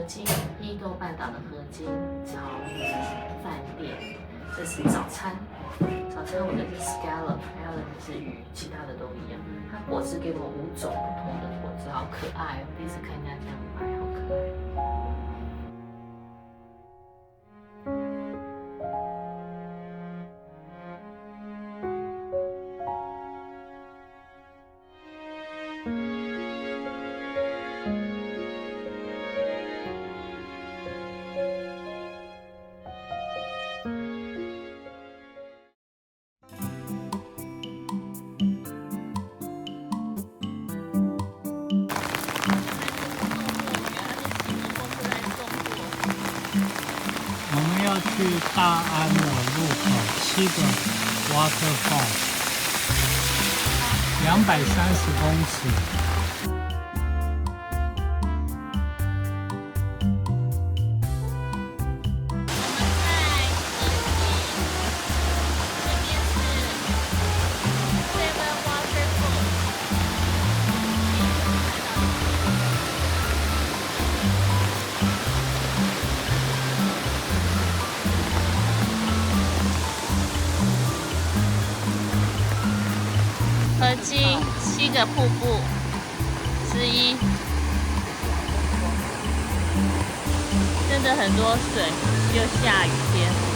金伊豆半岛的河津桥饭店，这是早餐。早餐我的是 scallop， 还有的是鱼，其他的都一样。它果汁给我5种不同的果汁，好可爱哦！第一次看人家这样卖，好可爱。我们要去大安的路口7个 waterfall， 230公尺。河津7个瀑布之一，真的很多水，又下雨天。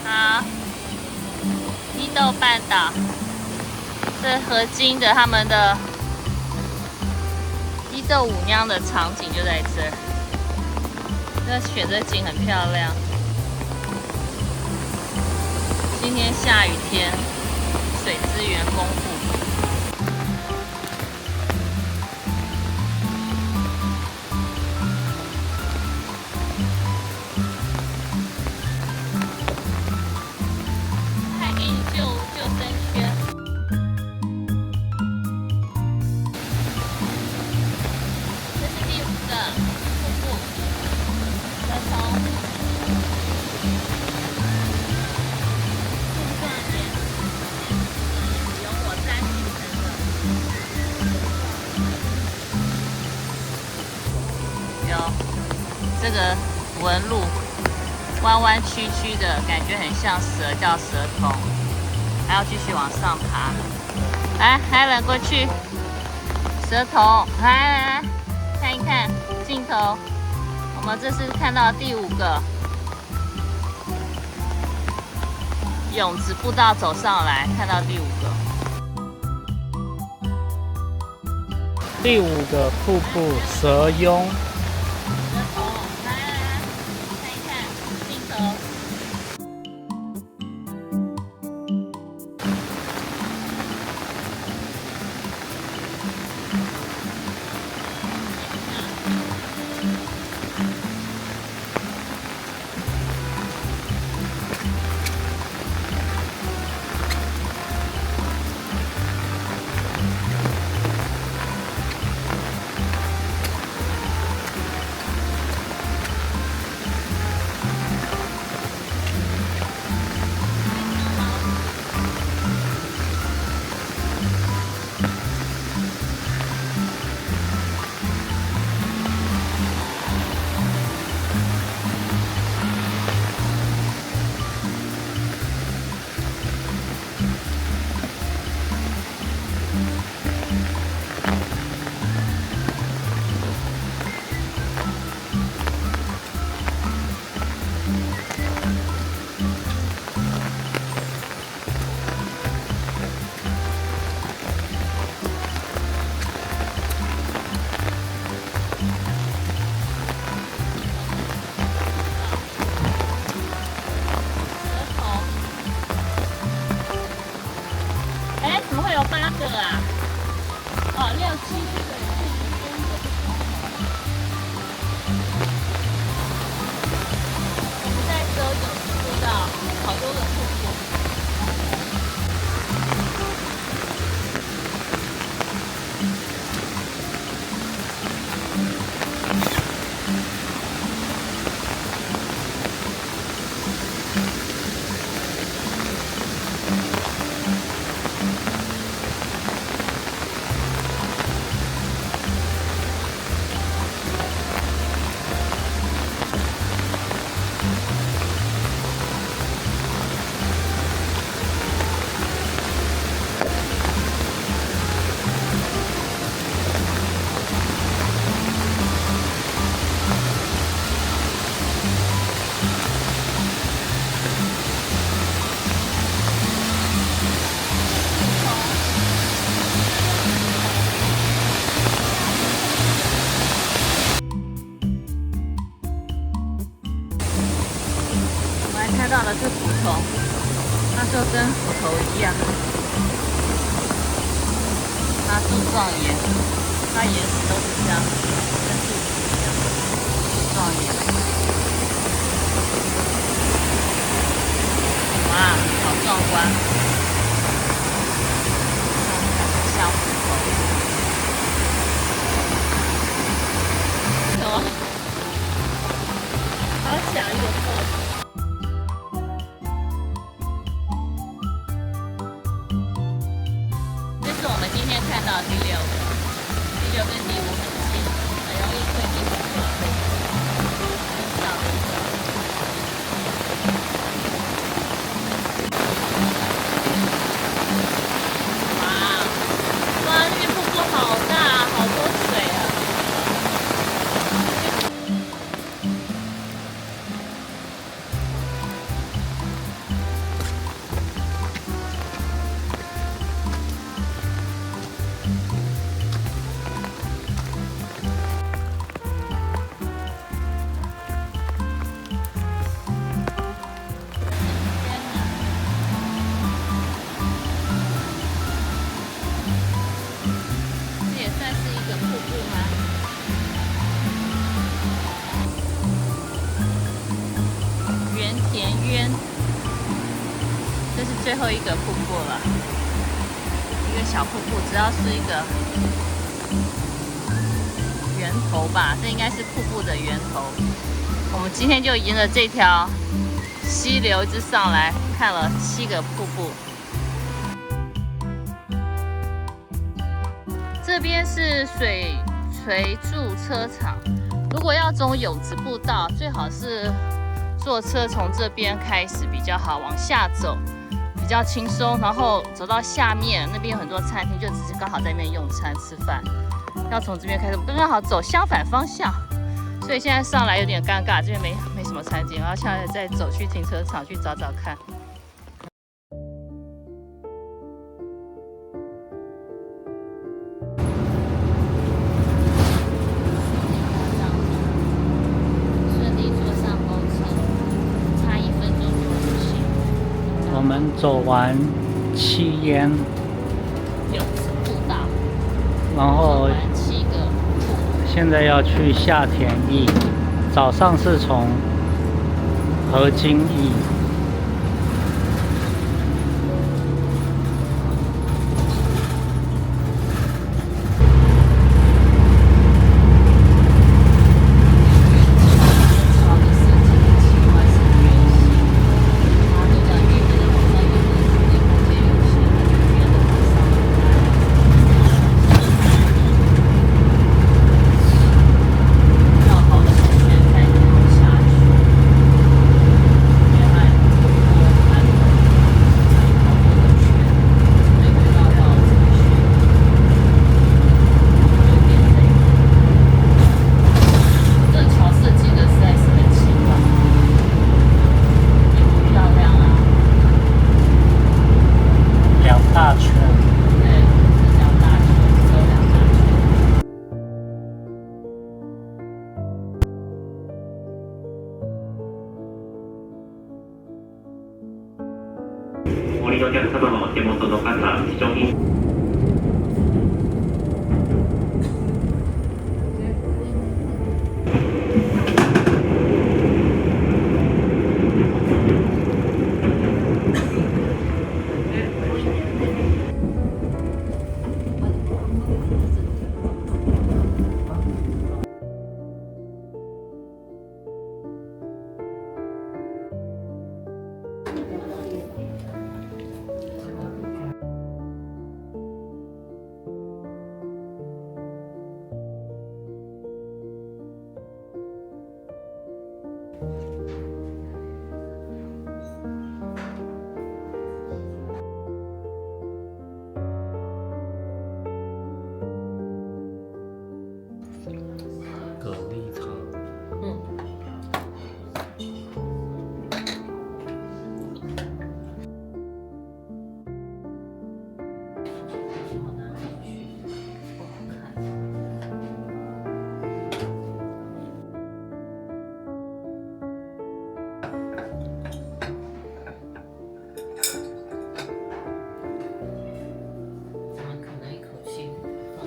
好，伊豆半岛，这河津的他们的伊豆舞娘的场景就在这儿。这选择景很漂亮。今天下雨天，水资源丰富。这个纹路，弯弯曲曲的感觉很像蛇，叫蛇头，还要继续往上爬。来，海伦过去，蛇头，来看一看镜头。我们这是看到第5个泳池步道走上来，看到第5个。第5个瀑布蛇雍。蛇头，来，看一看镜头。怎么会有8个啊？哦，6、7个。我们在蛇泳池步道，好多个瀑布。看到的是蒲虫，它就跟斧头一样，它柱状岩，它岩石都是这样，跟柱子一样，柱状岩。哇，好壮观！像斧头。什么？好想一个破。今天看到第6个，第6跟第5很近，很容易会进去很小的一个。哇，这边瀑布好大，好多水啊！这是最后一个瀑布了，一个小瀑布，只要是一个源头吧，这应该是瀑布的源头。我们今天就沿着这条溪流一直上来，看了7个瀑布。这边是水锤筑车场，如果要走永子步道，最好是坐车从这边开始比较好，往下走比较轻松，然后走到下面那边有很多餐厅，就只是刚好在那边用餐吃饭。要从这边开始，刚刚好走相反方向，所以现在上来有点尴尬，这边没什么餐厅，然后现在再走去停车场去找找看。顺利坐上公车，差1分钟就出行。我们走完7烟，永子步道，然后完7个步。现在要去下田驿。早上是从河津驿。お降りのお客様のお手元の傘、非常に蛤蜊汤。怎么可能一口气放？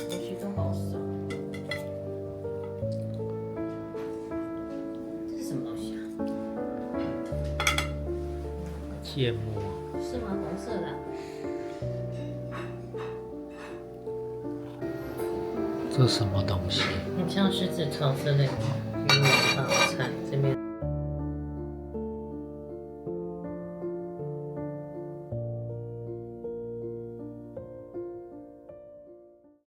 东西都好少。这是什么东西啊？芥末。是吗？红色的啊。这什么东西？很像狮子头之类的鱼尾大餐。